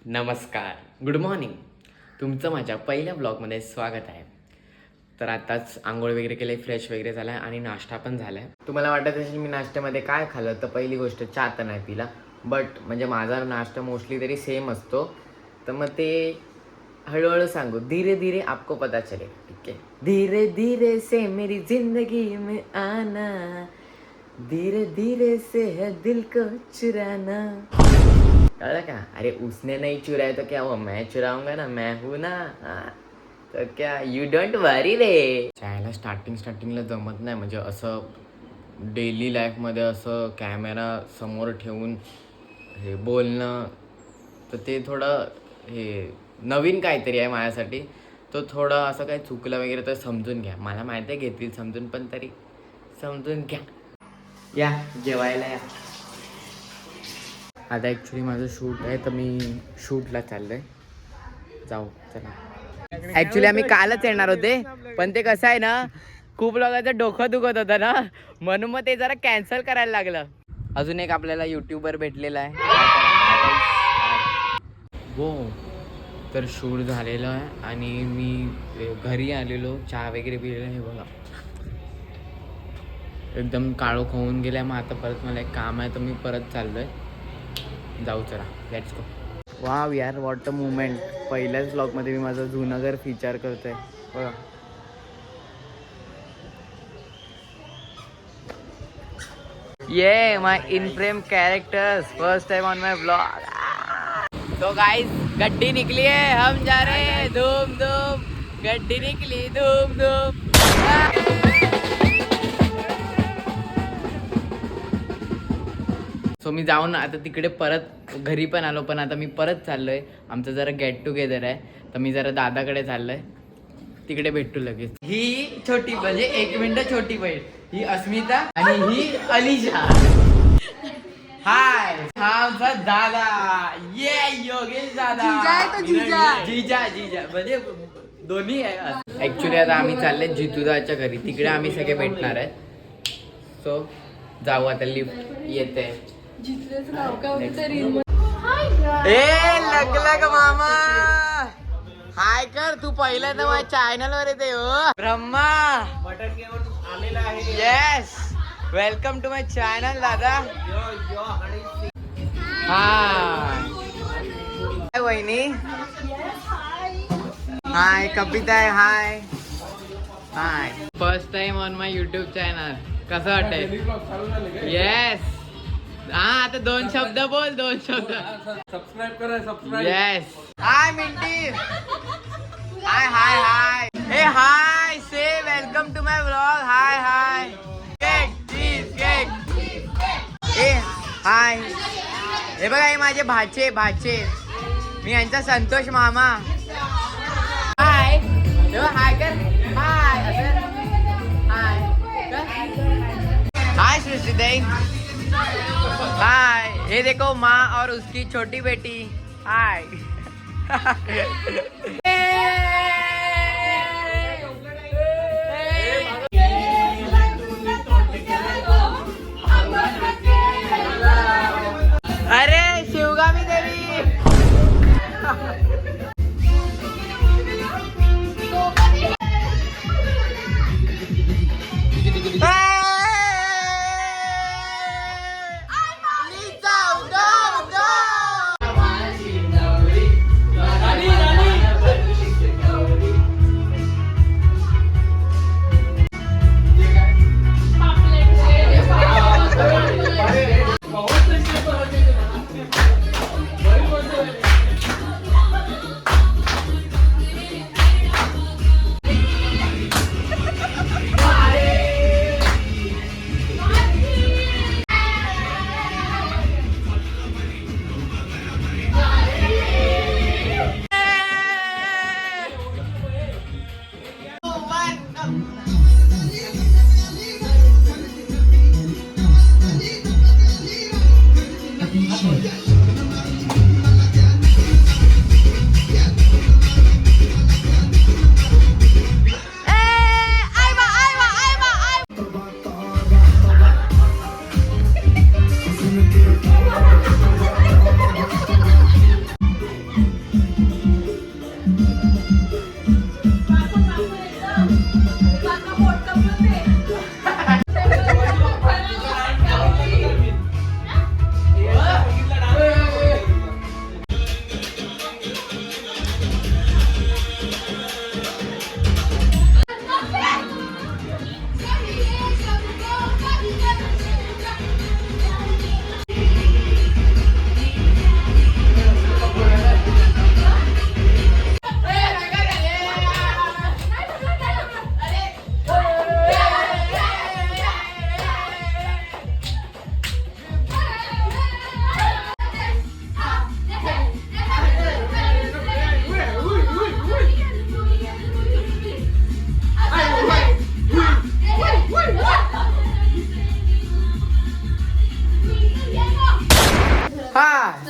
नमस्कार, good morning. तुमचं माझ्या पहिल्या ब्लॉगमध्ये स्वागत आहे. तर आताच आंघोळ वगैरे केले, फ्रेश वगैरे झाला आहे आणि नाश्ता पण झाला आहे. तुम्हाला वाटत असेल मी नाश्त्यामध्ये काय खाल्लं, तर पहिली गोष्ट चहा तर नाही पिला, बट म्हणजे माझा नाश्ता मोस्टली तरी सेम असतो. तर मग ते हळूहळू सांगू, धीरे धीरे आपको पता चले. ठीक आहे, धीरे धीरे से मेरी जिंदगी में आना, धीरे धीरे से है दिल को चुराना. कळलं का? अरे उसने नहीं चुराया तो क्या हुआ, मैं चुराऊंगा ना, मैं हूं ना. तर क्या, यू डोंट वरी रे. चायला स्टार्टिंगला जमत नाही, म्हणजे असं डेली लाईफमध्ये असं कॅमेरा समोर ठेवून हे बोलणं, तर ते थोडं हे नवीन काहीतरी आहे माझ्यासाठी. तो थोडं असं काही चुकलं वगैरे तर समजून घ्या. मला माहिती आहे घेतील समजून, पण तरी समजून घ्या. या जेवायला या. आता ॲक्च्युली माझं शूट आहे, तर मी शूटला चाललो आहे. जाऊ चला. ॲक्च्युली आम्ही कालच येणार होते, पण ते कसं आहे ना, खूप लोकांचं डोकं दुखत होतं ना, म्हणून मग ते जरा कॅन्सल करायला लागलं. अजून एक आपल्याला यूट्यूबर भेटलेला आहे हो. तर शूट झालेलं आहे आणि मी घरी आलेलो, चहा वगैरे पिलेलं आहे. बघा एकदम काळोख होऊन गेलं आहे. मग आता परत मला एक काम आहे, तर मी परत चाललो आहे. जाऊ चला, लेट्स गो. वाव यार, वॉट अ मुमेंट. पहिल्याच ब्लॉगमध्ये मी माझं जुनं घर फीचर करतोय बघा. ये my in frame characters, first time on my blog. तो गाइस, गड्डी निकली है, हम जा रहे हैं धूम धूम. गड्डी निकली धूम धूम. सो मी जाऊन आता तिकडे परत घरी पण आलो, पण आता मी परत चाललोय. आमचं जरा गेट टुगेदर आहे, तर मी जरा दादाकडे चाललोय. तिकडे भेटू लगेच. ही छोटी, म्हणजे 1 मिनिट, छोटी बहीण ही अस्मिता आणि ही अलिशा. हाय, हा आमचा दादा. ये योगेश दादा. जीजा म्हणजे दोन्ही आहे. ऍक्च्युली आता आम्ही चालले जितूदाच्या घरी, तिकडे आम्ही सगळे भेटणार आहे. सो जाऊ आता, लिफ्ट येते. लग मामा, हाय कर. तू पहिल्यांदा माझ्या चॅनल वर येते हो. ब्रह्मा मटन घेऊन आलेला आहे. Yes, welcome to my channel दादा. हाय वहिनी. Hi Kapita. Hi hi. First time on my YouTube channel. कसं वाटतंय? येस. हा, आता 2 शब्द बोल, 2 शब्द. सबस्क्राईब करा, subscribe. Yes. Hi Minty. Hi hi hi. ए hi, say welcome to my vlog. Hi hi. Cake, cheese cake. ए हाय. हे बघा, हे माझे भाचे. मी यांचा संतोष मामा. हाय. हाय कर. हाय हाय. हाय सृष्टीताई. हाय. ये देखो माँ और उसकी छोटी बेटी. हाय. अरे शिवगामी देवी.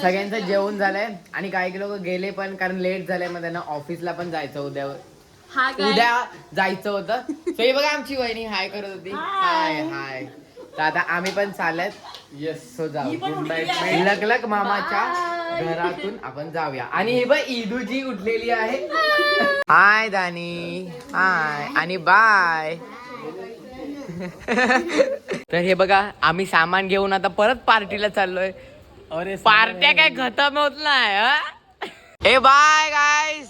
सगळ्यांचं जेवण झालंय आणि काही लोक गेले पण, कारण लेट झालंय. मग त्यांना ऑफिसला पण जायचं उद्या जायचं होतं. So हे बघा आमची वहिनी हाय करत होती. हाय हाय. तर आता आम्ही पण चालत. येस. सो जाऊ. Good night. लग मामाच्या घरातून आपण जाऊया. आणि हे बघ ईदूजी उठलेली आहे. हाय दानी. हाय आणि बाय. तर हे बघा आम्ही सामान घेऊन आता परत पार्टीला चाललोय. अरे पार्ट्या काय खतम होत नाही. हे बाय गाईज.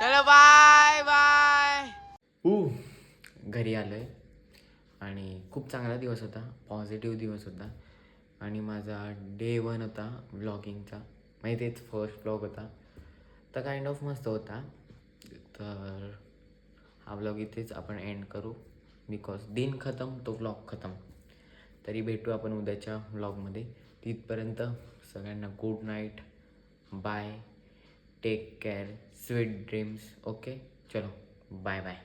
चलो बाय बाय. घरी आलोय आणि खूप चांगला दिवस होता. पॉझिटिव्ह दिवस होता. आणि माझा डे 1 होता व्लॉगिंगचा. म्हणजे तेच फर्स्ट व्लॉग होता. तर काइंड ऑफ मस्त होता. तर हा व्लॉग इथेच आपण एंड करू. बिकॉज दिन खतम तो व्लॉग खतम. तरी भेटू आपण उद्याच्या व्लॉगमध्ये. तिथपर्यंत सगळ्यांना good night. Bye. Take care. Sweet dreams. Okay चलो बाय बाय.